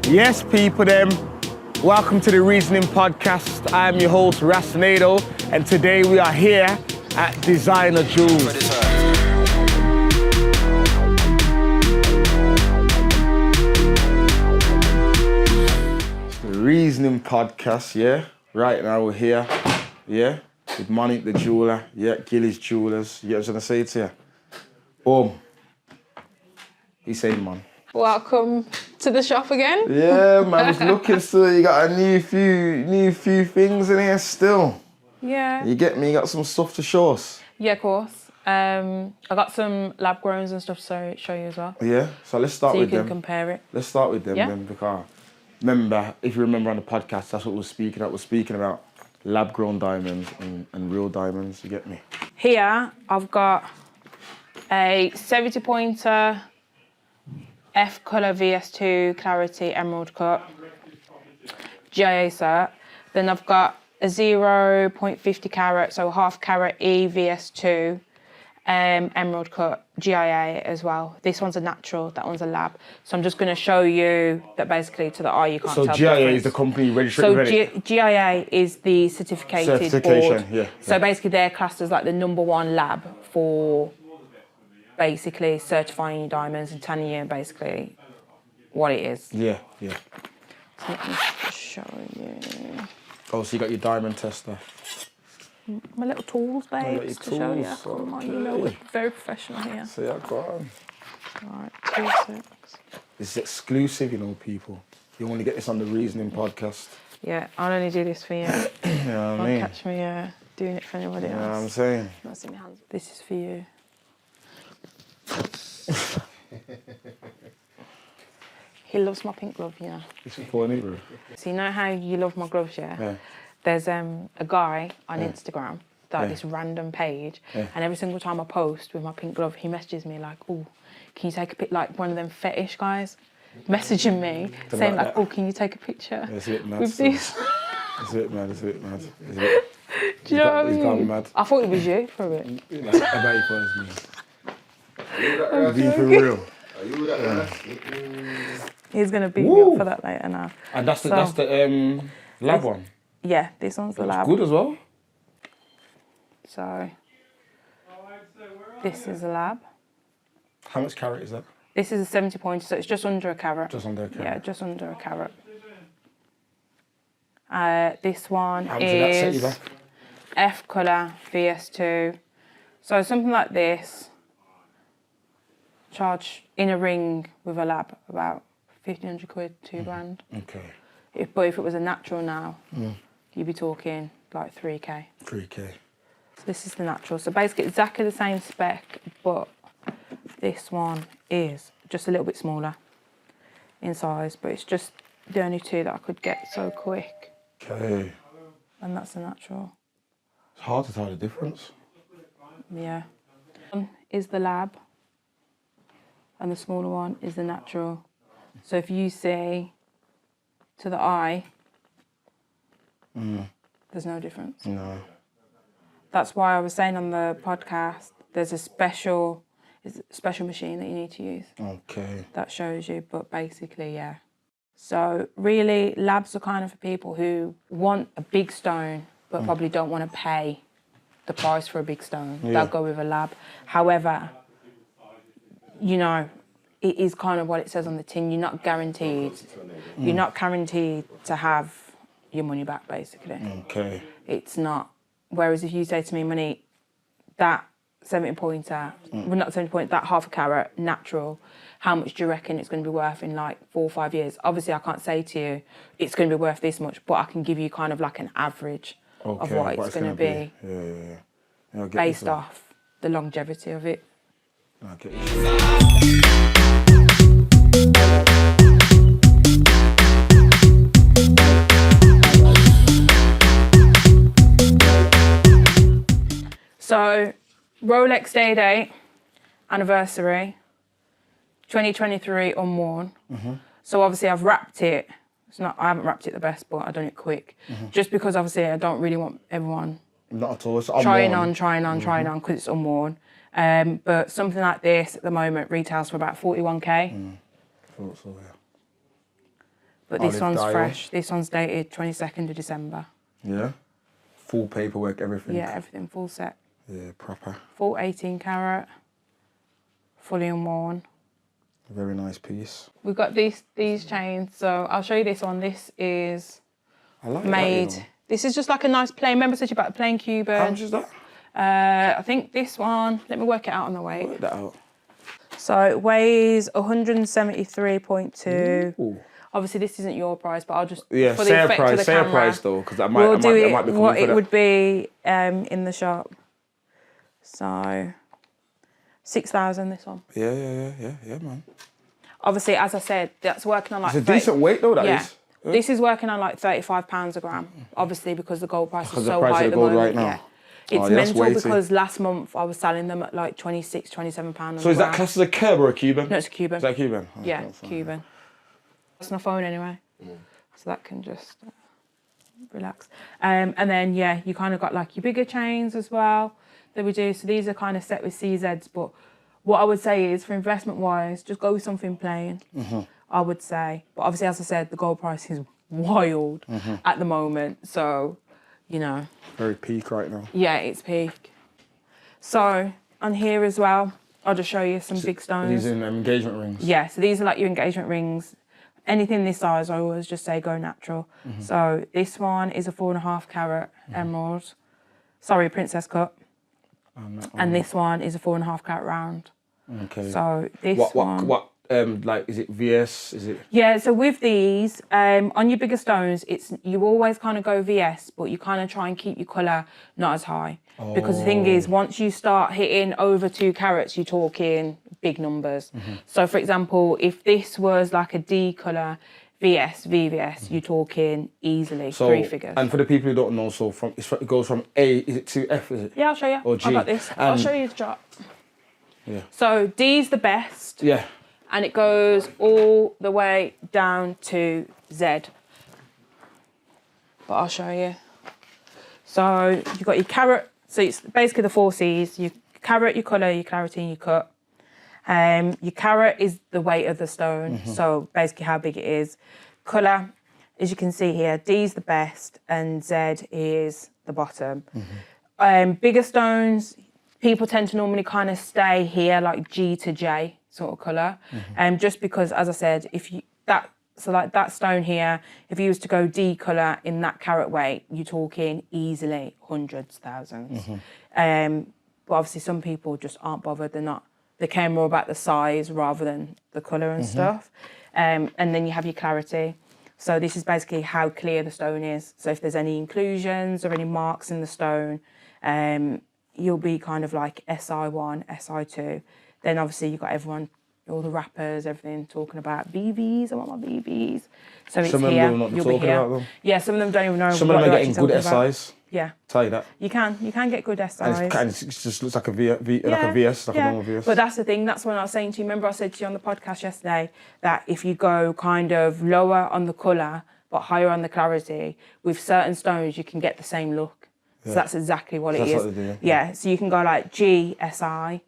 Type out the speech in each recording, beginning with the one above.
Yes, people them. Welcome to the Reasoning Podcast. I'm your host, Rasnado, and today we are here at Designer Jewels. The Reasoning Podcast, yeah. Right now we're here, yeah, with MONIQUE the jeweler, yeah, Gillies Jewelers. You know what I'm trying to say to you? Boom. He's saying, man. Welcome to the shop again. Yeah, man, I was looking still. You got a new few things in here still. Yeah. You get me? You got some stuff to show us? Yeah, of course. I got some lab growns and stuff to show you as well. Yeah, so let's start with them. So you can compare it. Let's start with them then, because remember, if you remember on the podcast, that's what we're speaking about. We're speaking about lab-grown diamonds and real diamonds, you get me? Here, I've got a 70-pointer F Colour VS2 Clarity Emerald Cut GIA cert. Then I've got a 0.50 carat, so half carat E VS2 Emerald Cut GIA as well. This one's a natural, that one's a lab. So I'm just going to show you that basically to the eye you can't tell the difference. So GIA is the company registered? So GIA is the certification board. Yeah. So basically they're classed as like the #1 lab for basically certifying your diamonds and telling you basically what it is. Yeah, yeah. So let me show you. Oh, so you got your diamond tester. My little tools, babes, to show you. Tools, Come on, okay. you know we're very professional here. So yeah, go on. Right, 2 secs. This is exclusive, you know, people. You only get this on the Reasoning Podcast. Yeah, I'll only do this for you. You know what I Won't mean? catch me doing it for anybody else. You know what I'm saying? Not see my hands. This is for you. He loves my pink glove, you know. This is funny, bro. So you know how you love my gloves, yeah? There's a guy on Instagram, this random page, and every single time I post with my pink glove, he messages me like, "Oh, can you take a pic?" Like one of them fetish guys, messaging me saying like, "Oh, can you take a picture It's a bit mad, with this?" It's a bit mad. It's a bit mad. Do you know what I mean? He's gone mad. I thought it was you for a bit. I bet he was me. Being for real. He's gonna beat me up for that later now. And that's the lab one. Yeah, this one's the lab. Good as well. So this is a lab. How much carat is that? This is a 70-pointer, so it's just under a carat. Just under a carat. Yeah, just under a carat. This one How much did that set you is back? F Colour VS2. So something like this, charge in a ring with a lab about 1,500 quid, 2 grand. Okay. But if it was a natural now, you'd be talking like 3k. 3k. So this is the natural. So basically exactly the same spec, but this one is just a little bit smaller in size, but it's just the only two that I could get so quick. Okay. And that's the natural. It's hard to tell the difference. Yeah. One is the lab, and the smaller one is the natural. So if you see to the eye, there's no difference. No. That's why I was saying on the podcast, there's a special machine that you need to use. Okay. That shows you, but basically, yeah. So really, labs are kind of for people who want a big stone, but probably don't want to pay the price for a big stone. Yeah. They'll go with a lab. However, you know, it is kind of what it says on the tin. You're not guaranteed. You're not guaranteed to have your money back, basically. Okay. It's not. Whereas if you say to me, Monique, that 70-pointer, well, not 70-pointer, that half a carat natural, how much do you reckon it's going to be worth in like 4 or 5 years? Obviously, I can't say to you it's going to be worth this much, but I can give you kind of like an average of what it's going to be, Yeah, based off the longevity of it. I get you. So, Rolex Day Date, anniversary, 2023 unworn. So obviously I've wrapped it. I haven't wrapped it the best, but I've done it quick. Just because obviously I don't really want everyone Not at all. It's trying on, because it's unworn. But something like this at the moment retails for about 41k. Thought so, yeah. But this Olive one's dial. fresh. This one's dated 22nd of December. Yeah. Full paperwork, everything. Yeah, everything full set. Yeah, proper. Full 18 carat, fully unworn. Very nice piece. We've got these chains, so I'll show you this one. This is I like made. that, you know. This is just like a nice plain. Remember I said about a plain Cuban? How much is that? I think this one, let me work it out on the weight. Work that out. So it weighs 173.2. Ooh. Obviously this isn't your price, but I'll just, Yeah, for the say a effect of the price. Say a camera, price though, because that we'll do might be it coming what for it that. would be in the shop. So 6,000 this one. Yeah, man. Obviously, as I said, that's working on like It's a decent weight though, that is. Yeah. This is working on like £35 a gram, obviously because the gold price is so price high of at the gold moment. right now. Yeah. It's Oh, yeah, that's mental weighty. because last month I was selling them at like £26, £27. So is that classed as a Curb or a Cuban? No, it's a Cuban. Is that a Cuban? Oh, Yeah, that's fine. Cuban. That's my phone anyway, so that can just relax. And then yeah, you kind of got like your bigger chains as well that we do. So these are kind of set with CZs, but what I would say is for investment wise, just go with something plain. I would say, but obviously as I said, the gold price is wild at the moment, so you know. Very peak right now. Yeah, it's peak. So on here as well, I'll just show you some big stones. These in engagement rings. Yeah, so these are like your engagement rings. Anything this size, I always just say go natural. So this one is a 4.5 carat emerald. Sorry, princess cut. And this one is a 4.5 carat round. Okay. So this one. What like is it VS? Is it? Yeah, so with these, on your bigger stones, you always kind of go VS, but you kind of try and keep your colour not as high. Because the thing is, once you start hitting over 2 carats, you're talking big numbers. So for example, if this was like a D colour, VS, VVS, you're talking easily 3 figures. And for the people who don't know, so it goes from A, is it to F, is it? Yeah, I'll show you. Or G. I got this. I'll show you the chart. Yeah. So D's the best. Yeah. And it goes all the way down to Z. But I'll show you. So you've got your carat. So it's basically the 4 C's. Your carat, your colour, your clarity, and your cut. Your carat is the weight of the stone. So basically how big it is. Colour, as you can see here, D is the best and Z is the bottom. Bigger stones, people tend to normally kind of stay here like G to J sort of colour. Just because, as I said, like that stone here, if you was to go D colour in that carat weight, you're talking easily hundreds, thousands. But obviously some people just aren't bothered. They care more about the size rather than the colour and stuff. And then you have your clarity. So this is basically how clear the stone is. So if there's any inclusions or any marks in the stone, you'll be kind of like SI1, SI2. Then obviously you've got everyone, all the rappers, everything talking about BVs, I want my BVs. So it's Some of them here, don't know what they're you'll be talking here. about them. Yeah, some of them don't even know Some of what them are they're getting actually good talking SIs. about. Yeah. Tell you that. You can get good SIs. And it just looks like a like a VS, like a normal VS. But that's the thing, that's what I was saying to you. Remember I said to you on the podcast yesterday that if you go kind of lower on the colour but higher on the clarity, with certain stones you can get the same look. So that's exactly what it is. What they do, yeah, so you can go like GSI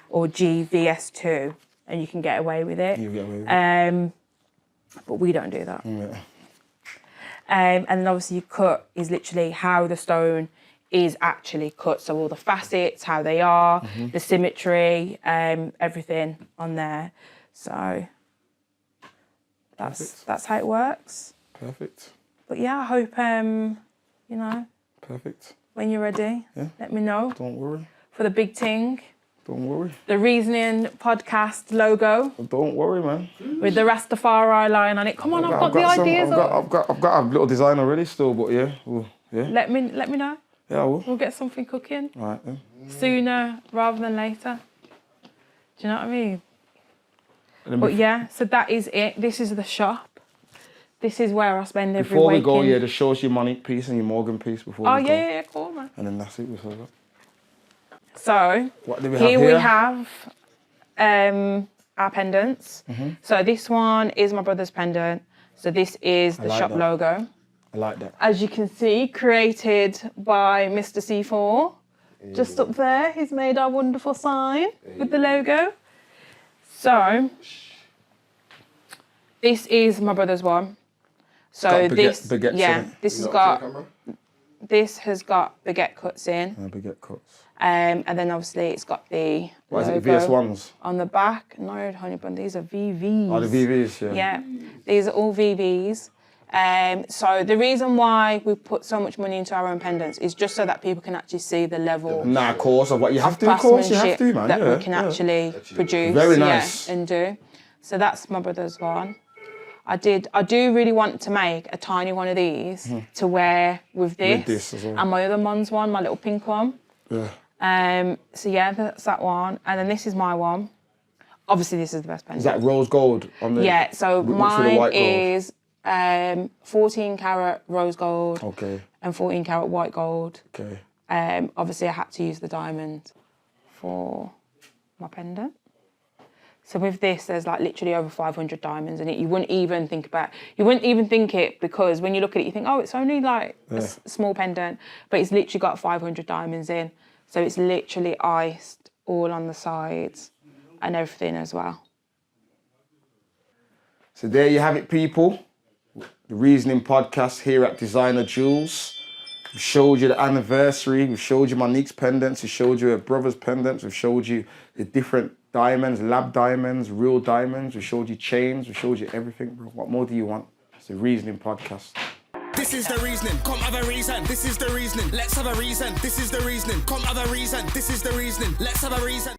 or GVS2 and you can get away with it. You get away with it. But we don't do that. Yeah. And then obviously your cut is literally how the stone is actually cut. So all the facets, how they are, the symmetry, everything on there. So that's how it works. Perfect. But yeah, I hope you know, Perfect. when you're ready, let me know. Don't worry. For the big ting. Don't worry. The Reasoning podcast logo Don't worry, man. with the Rastafari line on it. Come on, I've got the ideas. I've got a little design already still, but yeah. Let me know. Yeah, I will. We'll get something cooking All right then. sooner rather than later. Do you know what I mean? And then But yeah, so that is it. This is the shop. This is where I spend every before we waking... go, yeah, just show us your MONIQUE piece and your Morgan piece before Oh, we go. yeah, cool, man. And then that's it. We saw that. So, What do we have here here? we have our pendants. So this one is my brother's pendant. So this is the like shop that. logo. I like that. As you can see, created by Mr. C4. Just up there, he's made our wonderful sign with the logo. So, this is my brother's one. So baguettes yeah, in it. this has got baguette cuts in. Baguette cuts. And then obviously it's got the What is it, logo VS1s? on the back. No, honey bun, these are VVs. Oh, the VVs, yeah. Yeah, these are all VVs. So the reason why we put so much money into our own pendants is just so that people can actually see the level. Nah, of course, of what you have to, of course, you have to, man. That we can actually produce. Very nice. And do. So that's my brother's one. I do really want to make a tiny one of these to wear with this. With this as well. And my other mum's one, my little pink one. Yeah. So yeah, that's that one. And then this is my one. Obviously, this is the best pendant. Is that rose gold on the? Yeah, so mine white gold? is 14 karat rose gold. Okay. And 14 karat white gold. Okay. Obviously, I had to use the diamond for my pendant. So with this, there's like literally over 500 diamonds in it. You wouldn't even think it because when you look at it, you think, oh, it's only like a small pendant, but it's literally got 500 diamonds in. So it's literally iced all on the sides and everything as well. So there you have it, people. The Reasoning Podcast here at Designer Jewels. We've showed you the anniversary. We've showed you Monique's pendants. We showed you her brother's pendants. We've showed you the different diamonds, lab diamonds, real diamonds. We showed you chains. We showed you everything, bro. What more do you want? It's the Reasoning Podcast. This is the reasoning, come have a reason. This is the reasoning, let's have a reason. This is the reasoning, come have a reason. This is the reasoning, let's have a reason.